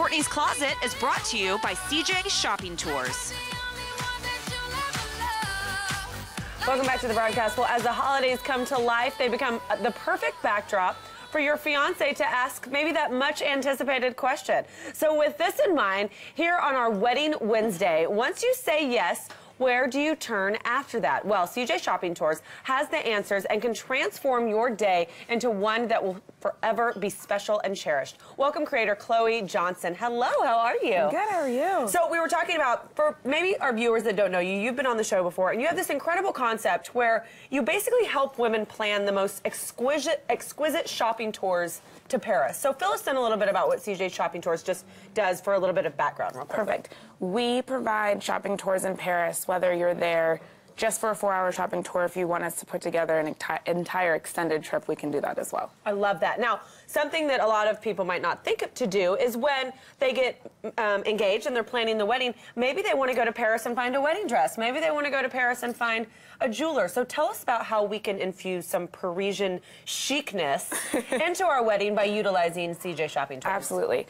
Courtney's Closet is brought to you by CJ Shopping Tours. Welcome back to the broadcast. Well, as the holidays come to life, they become the perfect backdrop for your fiance to ask maybe that much anticipated question. So with this in mind, here on our Wedding Wednesday, once you say yes, where do you turn after that? Well, CJ Shopping Tours has the answers and can transform your day into one that will forever be special and cherished. Welcome, creator Chloe Johnson. Hello, how are you? Good, how are you? So we were talking about, for maybe our viewers that don't know you, you've been on the show before, and you have this incredible concept where you basically help women plan the most exquisite shopping tours to Paris. So fill us in a little bit about what CJ Shopping Tours just does for a little bit of background real quick. Perfect. We provide shopping tours in Paris, whether you're there just for a 4-hour shopping tour. If you want us to put together an entire extended trip, we can do that as well. I love that. Now, something that a lot of people might not think to do is when they get engaged and they're planning the wedding, maybe they want to go to Paris and find a wedding dress. Maybe they want to go to Paris and find a jeweler. So tell us about how we can infuse some Parisian chicness into our wedding by utilizing CJ Shopping Tours. Absolutely.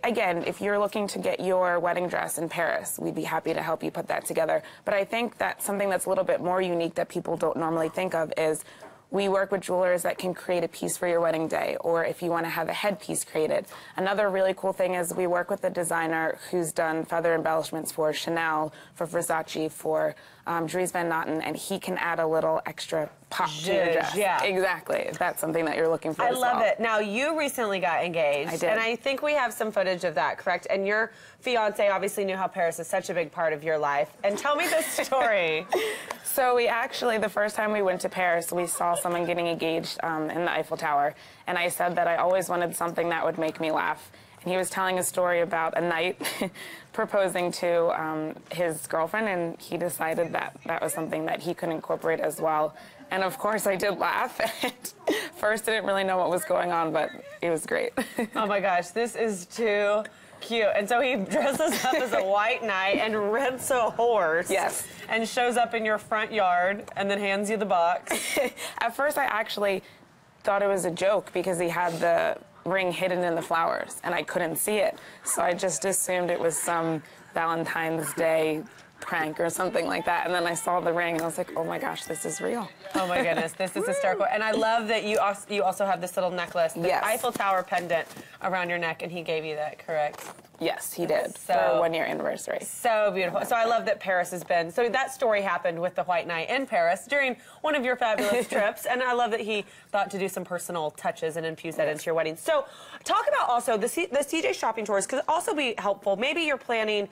Again, if you're looking to get your wedding dress in Paris, we'd be happy to help you put that together. But I think that something that's a little bit more unique that people don't normally think of is we work with jewelers that can create a piece for your wedding day, or if you want to have a headpiece created. Another really cool thing is we work with a designer who's done feather embellishments for Chanel, for Versace, for Dries Van Noten, and he can add a little extra pop to your dress. Yeah. Exactly. If that's something that you're looking for I as love well. it. Now, you recently got engaged. I did. And I think we have some footage of that, correct? And your fiance obviously knew how Paris is such a big part of your life. And tell me this story. So we actually, the first time we went to Paris, we saw someone getting engaged in the Eiffel Tower. And I said that I always wanted something that would make me laugh. And he was telling a story about a knight proposing to his girlfriend, and he decided that that was something that he could incorporate as well. And of course, I did laugh. First, I didn't really know what was going on, but it was great. Oh my gosh, this is too cute. And so he dresses up as a white knight and rents a horse. Yes. And shows up in your front yard and then hands you the box. At first, I actually thought it was a joke because he had the ring hidden in the flowers, and I couldn't see it. So I just assumed it was some Valentine's Day prank or something like that. And then I saw the ring, and I was like, oh my gosh, this is real. Oh my goodness, this is hysterical. And I love that you also have this little necklace, the Yes. Eiffel Tower pendant around your neck, and he gave you that, correct? Yes, he did, So- for our 1-year anniversary. So beautiful. So I love that Paris has been, so that story happened with the White Knight in Paris during one of your fabulous trips, and I love that he thought to do some personal touches and infuse that into your wedding. So talk about also the CJ Shopping Tours could also be helpful. Maybe you're planning,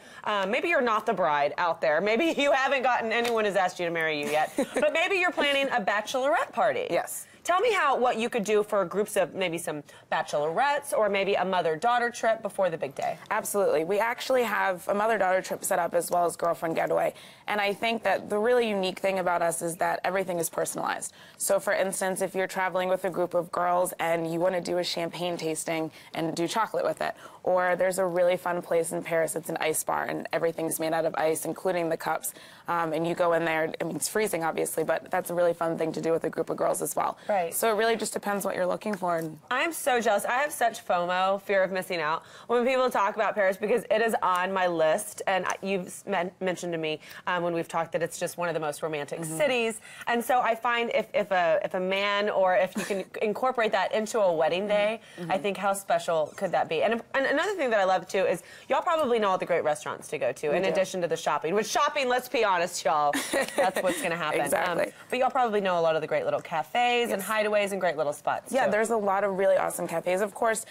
maybe you're not the bride out there. Maybe you haven't gotten, anyone has asked you to marry you yet, but maybe you're planning a bachelorette party. Yes. Tell me what you could do for groups of maybe some bachelorettes or maybe a mother-daughter trip before the big day. Absolutely. We actually have a mother-daughter trip set up as well as girlfriend getaway. And I think that the really unique thing about us is that everything is personalized. So for instance, if you're traveling with a group of girls and you want to do a champagne tasting and do chocolate with it, or there's a really fun place in Paris, it's an ice bar and everything's made out of ice, including the cups. And you go in there, I mean, it's freezing obviously, but that's a really fun thing to do with a group of girls as well. Right. So it really just depends what you're looking for. I'm so jealous. I have such FOMO, fear of missing out, when people talk about Paris because it is on my list. And you've mentioned to me when we've talked that it's just one of the most romantic cities. And so I find if a man or if you can incorporate that into a wedding day, I think how special could that be? And another thing that I love too is y'all probably know all the great restaurants to go to in addition to the shopping. With shopping, let's be honest, y'all, that's what's going to happen. Exactly. But y'all probably know a lot of the great little cafes and hideaways and great little spots. Yeah, too. there's a lot of really awesome cafes. Of course,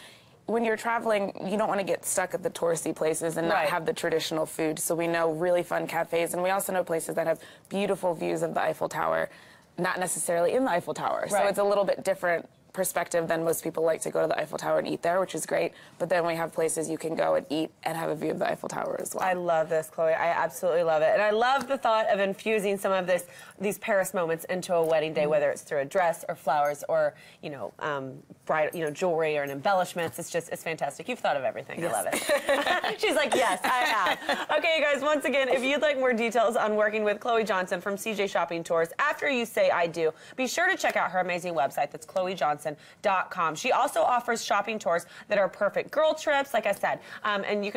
when you're traveling, you don't want to get stuck at the touristy places and not have the traditional food. So we know really fun cafes, and we also know places that have beautiful views of the Eiffel Tower, not necessarily in the Eiffel Tower. So it's a little bit different perspective than most people like to go to the Eiffel Tower and eat there, which is great. But then we have places you can go and eat and have a view of the Eiffel Tower as well. I love this, Chloe. I absolutely love it. And I love the thought of infusing some of these Paris moments into a wedding day, whether it's through a dress or flowers or, jewelry or an embellishments. It's fantastic. You've thought of everything. I love it. She's like, yes, I have. Okay, you guys, once again, if you'd like more details on working with Chloe Johnson from CJ Shopping Tours, after you say I do, be sure to check out her amazing website. That's Chloe Johnson. gaylordtexan.com. She also offers shopping tours that are perfect girl trips, like I said. And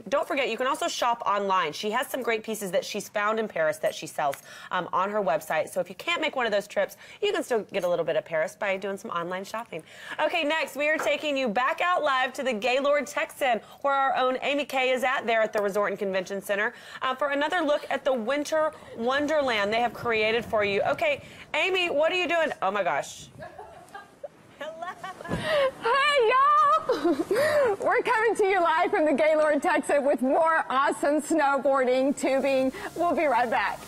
don't forget, you can also shop online. She has some great pieces that she's found in Paris that she sells on her website. So if you can't make one of those trips, you can still get a little bit of Paris by doing some online shopping. Okay, next we are taking you back out live to the Gaylord Texan, where our own Amy Kay is at there at the Resort and Convention Center for another look at the Winter Wonderland they have created for you. Okay, Amy, what are you doing? Oh my gosh. Hey, y'all! We're coming to you live from the Gaylord Texan with more awesome snowboarding, tubing. We'll be right back.